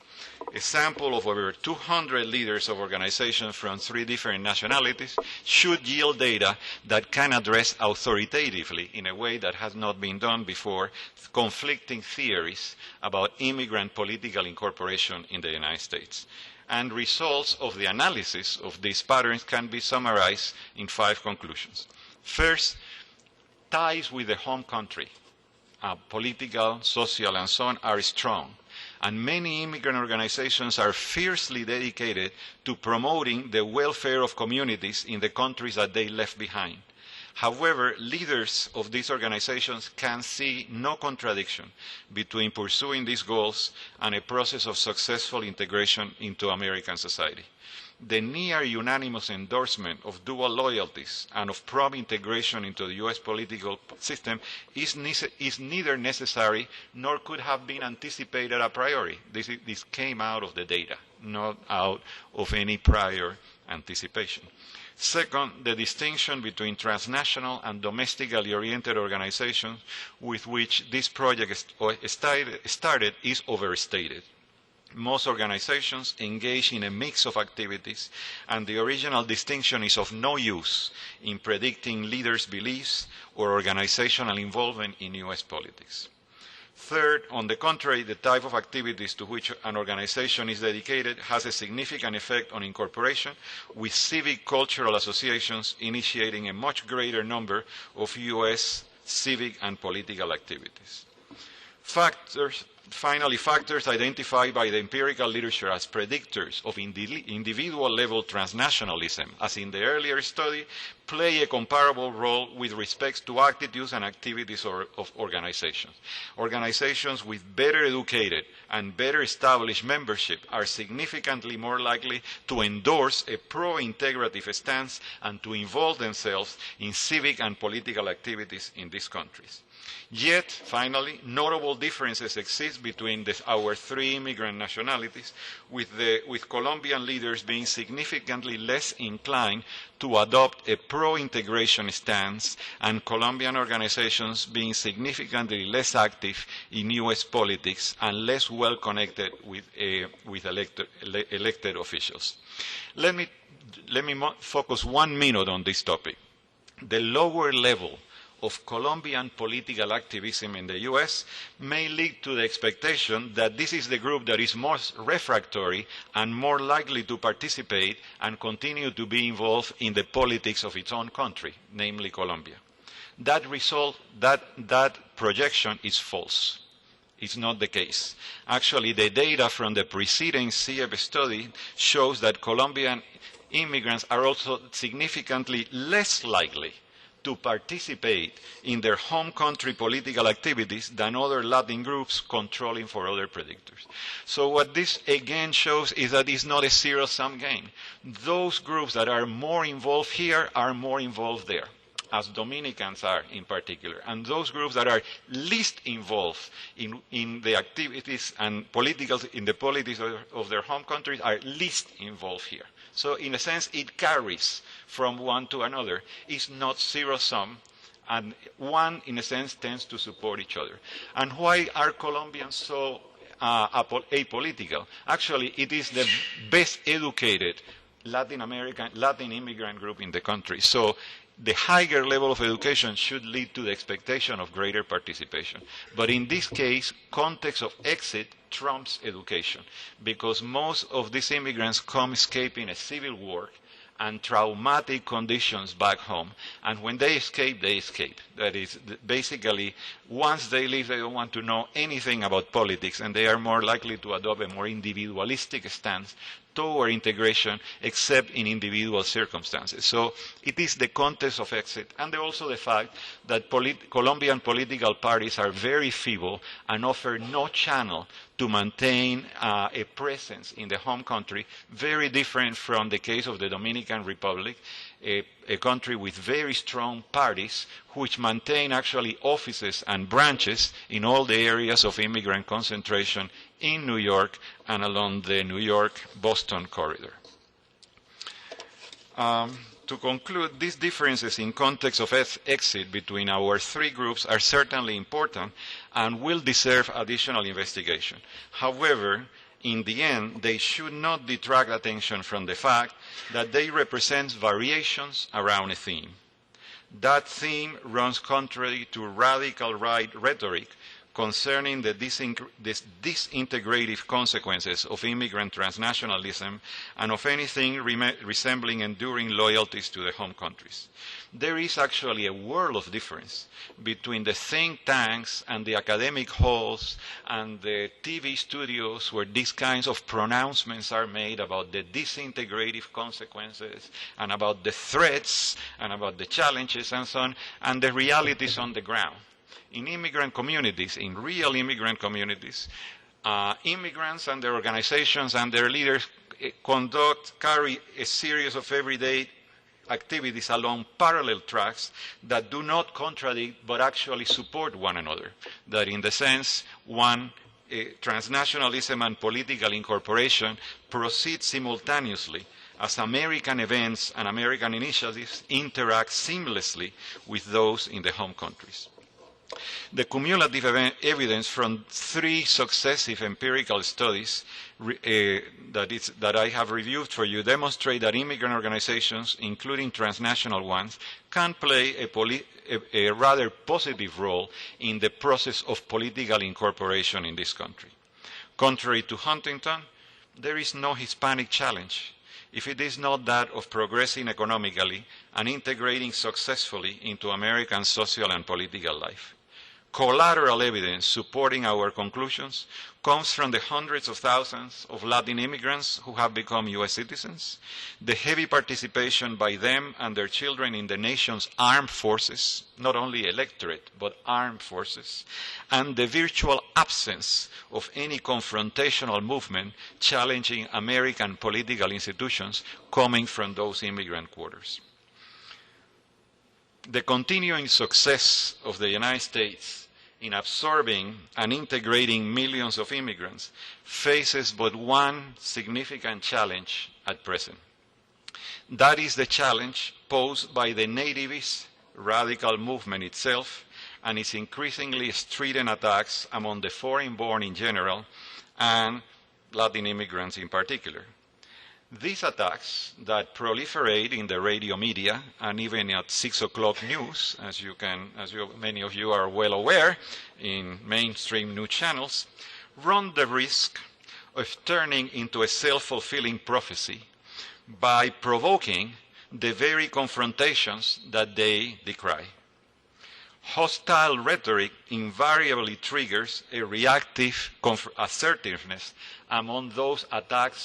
A sample of over 200 leaders of organizations from 3 different nationalities should yield data that can address authoritatively, in a way that has not been done before, conflicting theories about immigrant political incorporation in the United States. And results of the analysis of these patterns can be summarized in 5 conclusions. First, ties with the home country, political, social, and so on, are strong. And many immigrant organizations are fiercely dedicated to promoting the welfare of communities in the countries that they left behind. However, leaders of these organizations can see no contradiction between pursuing these goals and a process of successful integration into American society. The near unanimous endorsement of dual loyalties and of prompt integration into the U.S. political system is neither necessary nor could have been anticipated a priori. This came out of the data, not out of any prior anticipation. Second, the distinction between transnational and domestically oriented organizations with which this project started is overstated. Most organizations engage in a mix of activities, and the original distinction is of no use in predicting leaders' beliefs or organizational involvement in U.S. politics. Third, on the contrary, the type of activities to which an organization is dedicated has a significant effect on incorporation, with civic cultural associations initiating a much greater number of U.S. civic and political activities. Finally, factors identified by the empirical literature as predictors of individual-level transnationalism, as in the earlier study, play a comparable role with respect to attitudes and activities of organizations. Organizations with better educated and better established membership are significantly more likely to endorse a pro-integrative stance and to involve themselves in civic and political activities in these countries. Yet, finally, notable differences exist between our 3 immigrant nationalities, with Colombian leaders being significantly less inclined to adopt a pro-integration stance and Colombian organizations being significantly less active in U.S. politics and less well connected with elected officials. Let me focus 1 minute on this topic. The lower level of Colombian political activism in the U.S. may lead to the expectation that this is the group that is most refractory and more likely to participate and continue to be involved in the politics of its own country, namely Colombia. That projection is false. It's not the case. Actually, the data from the preceding CEOB study shows that Colombian immigrants are also significantly less likely to participate in their home country political activities than other Latin groups controlling for other predictors. So what this again shows is that it's not a zero-sum game. Those groups that are more involved here are more involved there, as Dominicans are in particular. And those groups that are least involved in the activities and in the politics of their home countries are least involved here. So in a sense, it carries from one to another. It's not zero-sum, and one, in a sense, tends to support each other. And why are Colombians so apolitical? Actually, it is the best educated Latin immigrant group in the country. So the higher level of education should lead to the expectation of greater participation. But in this case, context of exit trumps education, because most of these immigrants come escaping a civil war and traumatic conditions back home. And when they escape, they escape. That is, basically, once they leave, they don't want to know anything about politics, and they are more likely to adopt a more individualistic stance toward integration, except in individual circumstances. So it is the context of exit, and also the fact that Colombian political parties are very feeble and offer no channel to maintain a presence in the home country, very different from the case of the Dominican Republic, a country with very strong parties which maintain actually offices and branches in all the areas of immigrant concentration in New York and along the New York-Boston corridor. To conclude, these differences in context of exit between our three groups are certainly important and will deserve additional investigation. However, in the end, they should not detract attention from the fact that they represent variations around a theme. That theme runs contrary to radical right rhetoric concerning the disintegrative consequences of immigrant transnationalism and of anything resembling enduring loyalties to the home countries. There is actually a world of difference between the think tanks and the academic halls and the TV studios where these kinds of pronouncements are made about the disintegrative consequences and about the threats and about the challenges and so on, and the realities on the ground. In immigrant communities, in real immigrant communities, immigrants and their organizations and their leaders carry a series of everyday activities along parallel tracks that do not contradict but actually support one another. That in the sense, transnationalism and political incorporation proceed simultaneously as American events and American initiatives interact seamlessly with those in the home countries. The cumulative evidence from three successive empirical studies that I have reviewed for you demonstrate that immigrant organizations, including transnational ones, can play a rather positive role in the process of political incorporation in this country. Contrary to Huntington, there is no Hispanic challenge if it is not that of progressing economically and integrating successfully into American social and political life. Collateral evidence supporting our conclusions comes from the hundreds of thousands of Latin immigrants who have become U.S. citizens, the heavy participation by them and their children in the nation's armed forces, not only electorate, but armed forces, and the virtual absence of any confrontational movement challenging American political institutions coming from those immigrant quarters. The continuing success of the United States in absorbing and integrating millions of immigrants faces but one significant challenge at present. That is the challenge posed by the nativist radical movement itself and its increasingly strident attacks among the foreign-born in general and Latin immigrants in particular. These attacks that proliferate in the radio media and even at 6 o'clock news, many of you are well aware, in mainstream news channels, run the risk of turning into a self-fulfilling prophecy by provoking the very confrontations that they decry. Hostile rhetoric invariably triggers a reactive assertiveness among those attacked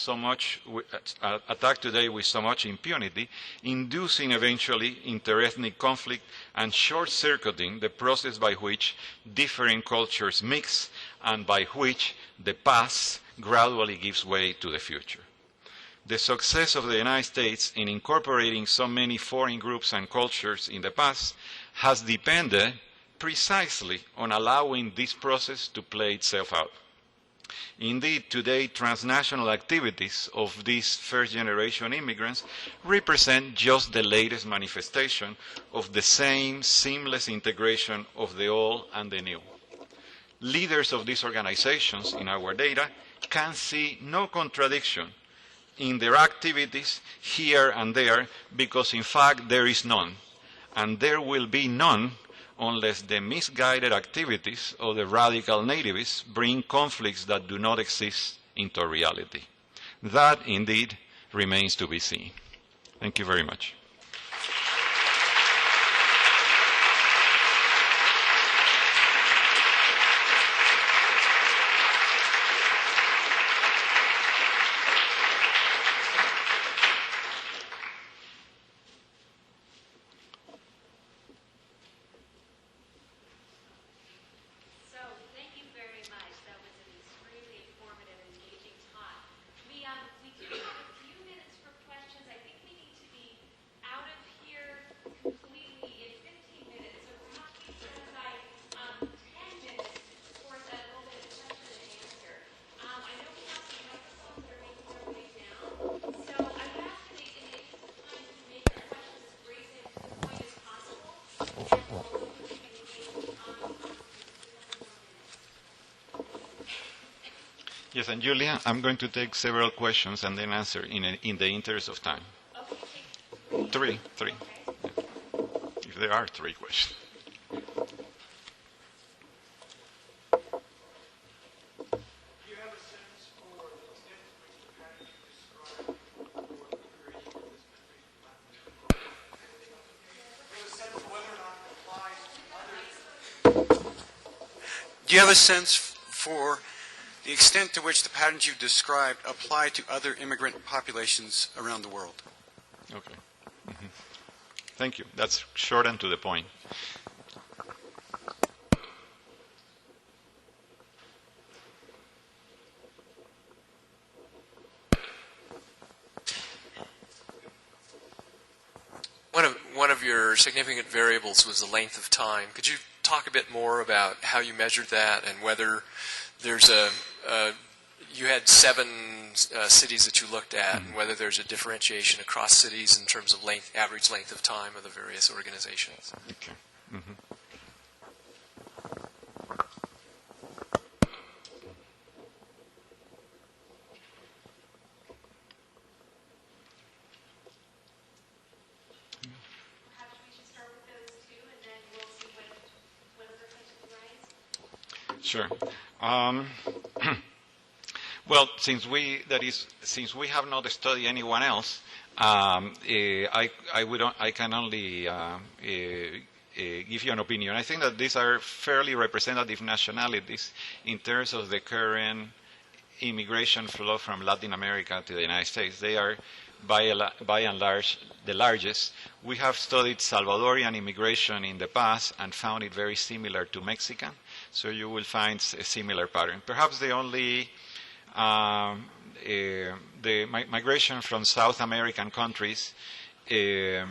today with so much impunity, inducing eventually interethnic conflict and short-circuiting the process by which different cultures mix and by which the past gradually gives way to the future. The success of the United States in incorporating so many foreign groups and cultures in the past has depended precisely on allowing this process to play itself out. Indeed, today, transnational activities of these first-generation immigrants represent just the latest manifestation of the same seamless integration of the old and the new. Leaders of these organizations, in our data, can see no contradiction in their activities here and there because, in fact, there is none. And there will be none unless the misguided activities of the radical nativists bring conflicts that do not exist into reality. That, indeed, remains to be seen. Thank you very much. Yes, and Julia, I'm going to take several questions and then answer in the interest of time. Okay. Three. If there are three questions. Do you have a sense for the extent to which the patterns you've described apply to other immigrant populations around the world? Okay. Mm-hmm. Thank you. That's short and to the point. One of your significant variables was the length of time. Could you talk a bit more about how you measured that and whether there's you had 7 cities that you looked at, and whether there's a differentiation across cities in terms of average length of time of the various organizations? Okay. Mm-hmm. Sure. Well, since we have not studied anyone else, I can only give you an opinion. I think that these are fairly representative nationalities in terms of the current immigration flow from Latin America to the United States. They are, by and large, the largest. We have studied Salvadorian immigration in the past and found it very similar to Mexican. So you will find a similar pattern. Perhaps the only migration from South American countries is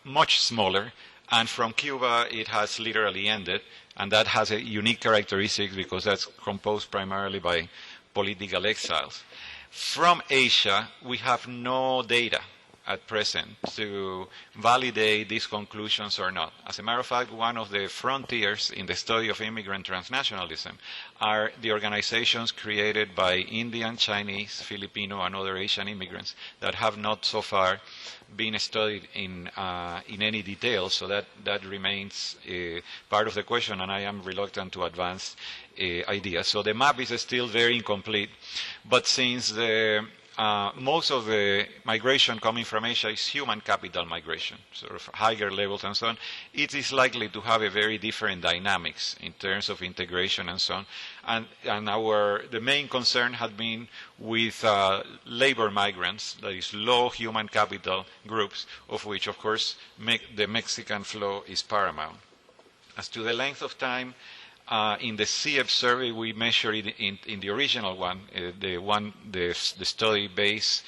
much smaller, and from Cuba it has literally ended, and that has a unique characteristic because that's composed primarily by political exiles. From Asia, we have no data at present to validate these conclusions or not. As a matter of fact, one of the frontiers in the study of immigrant transnationalism are the organizations created by Indian, Chinese, Filipino, and other Asian immigrants that have not so far been studied in any detail, so that remains part of the question, and I am reluctant to advance ideas. So the map is still very incomplete, but since most of the migration coming from Asia is human capital migration, sort of higher levels and so on, it is likely to have a very different dynamics in terms of integration and so on. And the main concern had been with labor migrants, that is low human capital groups, of which, of course, the Mexican flow is paramount. As to the length of time, in the CF survey, we measured it in the original one, the study based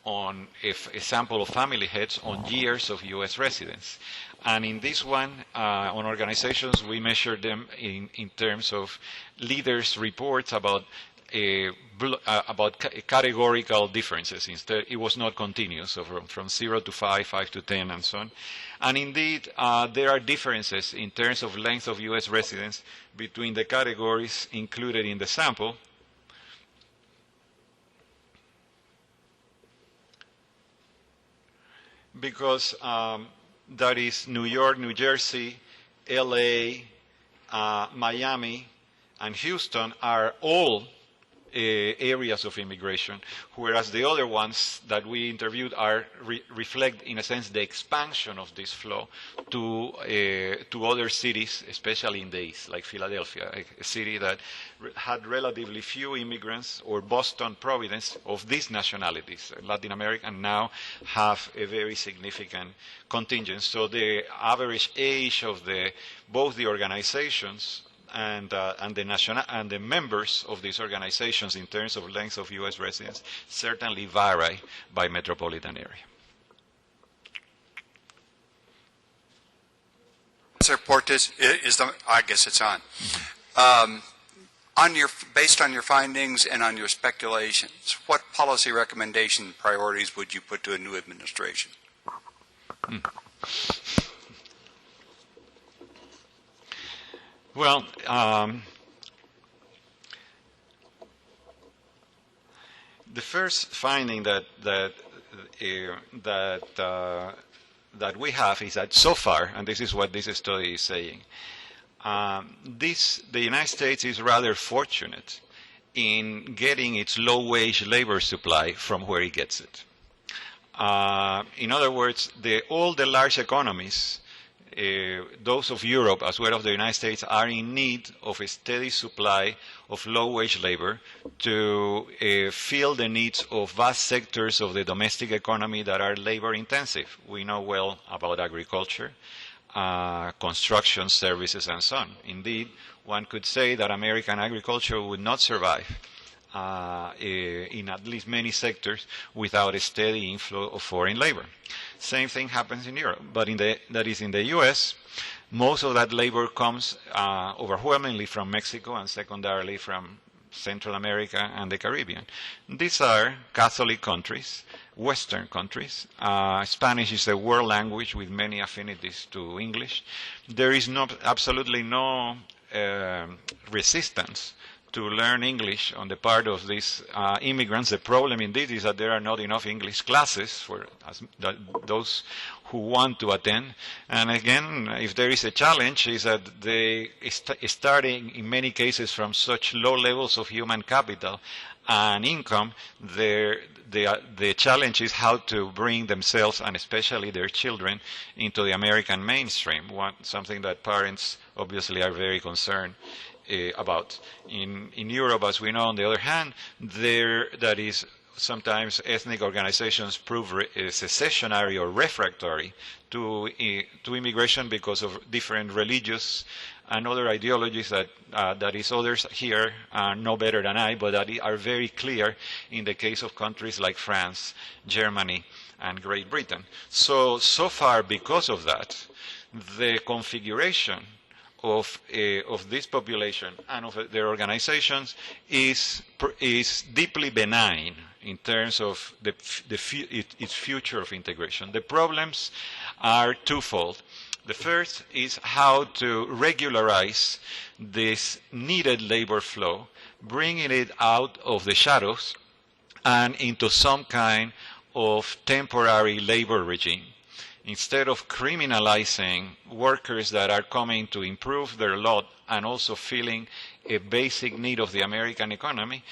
on a sample of family heads on years of U.S. residence. And in this one, on organizations, we measured them in terms of leaders' reports about categorical differences. Instead, it was not continuous, so from 0 to 5, 5 to 10, and so on. And indeed, there are differences in terms of length of U.S. residence between the categories included in the sample. Because that is New York, New Jersey, L.A., Miami, and Houston are all areas of immigration, whereas the other ones that we interviewed reflect, in a sense, the expansion of this flow to other cities, especially in the East, like Philadelphia, a city that had relatively few immigrants, or Boston, Providence, of these nationalities, Latin American, now have a very significant contingent. So the average age of both the organizations and the members of these organizations in terms of length of U.S. residence certainly vary by metropolitan area. Sir Portes, I guess it's on. Based on your findings and on your speculations, what policy recommendation priorities would you put to a new administration? Well, The first finding that we have is that so far, and this is what this study is saying, the United States is rather fortunate in getting its low-wage labor supply from where it gets it. In other words, all the large economies, those of Europe as well as the United States, are in need of a steady supply of low-wage labor to fill the needs of vast sectors of the domestic economy that are labor-intensive. We know well about agriculture, construction, services, and so on. Indeed, one could say that American agriculture would not survive in at least many sectors without a steady inflow of foreign labor. Same thing happens in Europe, but in the U.S., most of that labor comes overwhelmingly from Mexico and secondarily from Central America and the Caribbean. These are Catholic countries, Western countries. Spanish is a world language with many affinities to English. There is absolutely no resistance to learn English on the part of these immigrants. The problem indeed is that there are not enough English classes for those who want to attend. And again, if there is a challenge, is that they starting in many cases from such low levels of human capital and income, the challenge is how to bring themselves and especially their children into the American mainstream, something that parents obviously are very concerned about. In Europe, as we know, on the other hand, that is sometimes ethnic organizations prove secessionary or refractory to immigration because of different religious and other ideologies that is others here know better than I, but that are very clear in the case of countries like France, Germany, and Great Britain. So far, because of that, the configuration of this population and of their organizations is deeply benign in terms of its future of integration. The problems are twofold. The first is how to regularize this needed labor flow, bringing it out of the shadows and into some kind of temporary labor regime. Instead of criminalizing workers that are coming to improve their lot and also filling a basic need of the American economy,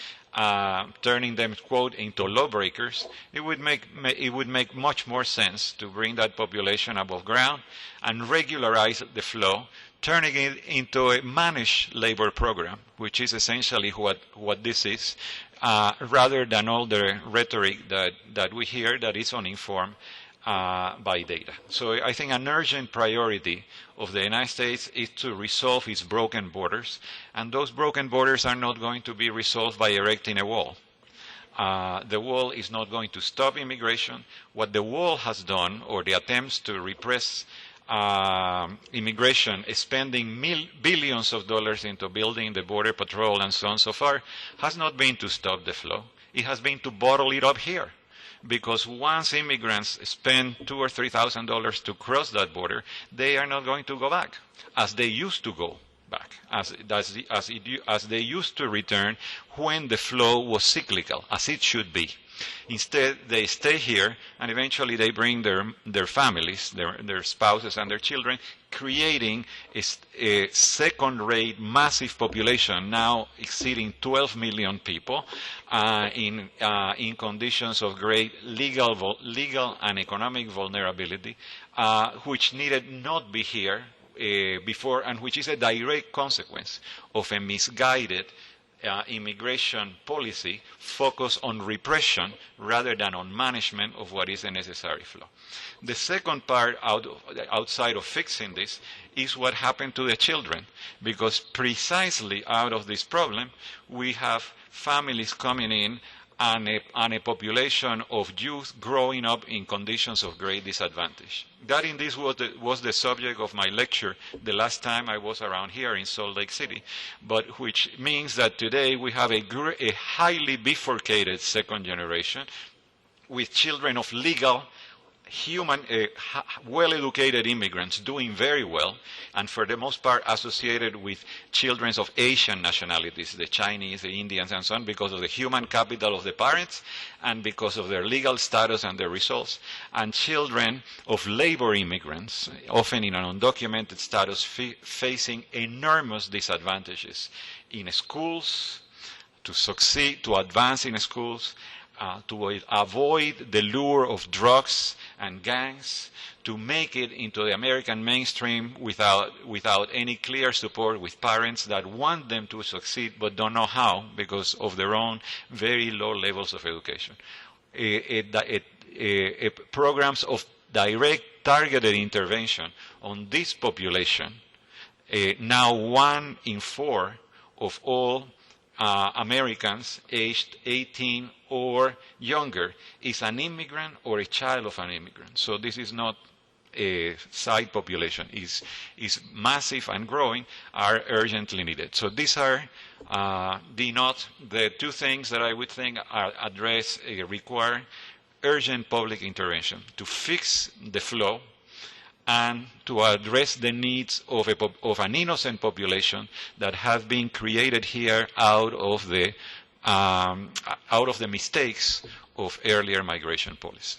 turning them, quote, into lawbreakers, it would make much more sense to bring that population above ground and regularize the flow, turning it into a managed labor program, which is essentially what this is, rather than all the rhetoric that we hear that is uninformed by data. So I think an urgent priority of the United States is to resolve its broken borders, and those broken borders are not going to be resolved by erecting a wall. The wall is not going to stop immigration. What the wall has done, or the attempts to repress immigration, spending billions of dollars into building the border patrol and so on so far, has not been to stop the flow. It has been to bottle it up here. Because once immigrants spend $2,000 or $3,000 to cross that border, they are not going to go back, as they used to go back, as they used to return when the flow was cyclical, as it should be. Instead, they stay here, and eventually they bring their families, their spouses and their children, creating a second-rate massive population, now exceeding 12 million people, in conditions of great legal and economic vulnerability, which needed not be here before, and which is a direct consequence of a misguided immigration policy focused on repression rather than on management of what is a necessary flow. The second part outside of fixing this is what happened to the children, because precisely out of this problem we have families coming in and a population of youth growing up in conditions of great disadvantage. That indeed was the subject of my lecture the last time I was around here in Salt Lake City, but which means that today we have a highly bifurcated second generation with children of legal, well-educated immigrants doing very well, and for the most part associated with children of Asian nationalities, the Chinese, the Indians, and so on, because of the human capital of the parents and because of their legal status and their results, and children of labor immigrants, often in an undocumented status, facing enormous disadvantages in schools, to succeed, to advance in schools, to avoid the lure of drugs and gangs, to make it into the American mainstream without any clear support, with parents that want them to succeed but don't know how because of their own very low levels of education. Programs of direct targeted intervention on this population, now 1 in 4 of all Americans aged 18 or younger is an immigrant or a child of an immigrant. So this is not a side population, is massive and growing, are urgently needed. So these are the two things that I would think require urgent public intervention to fix the flow and to address the needs of an innocent population that have been created here out of the mistakes of earlier migration policy.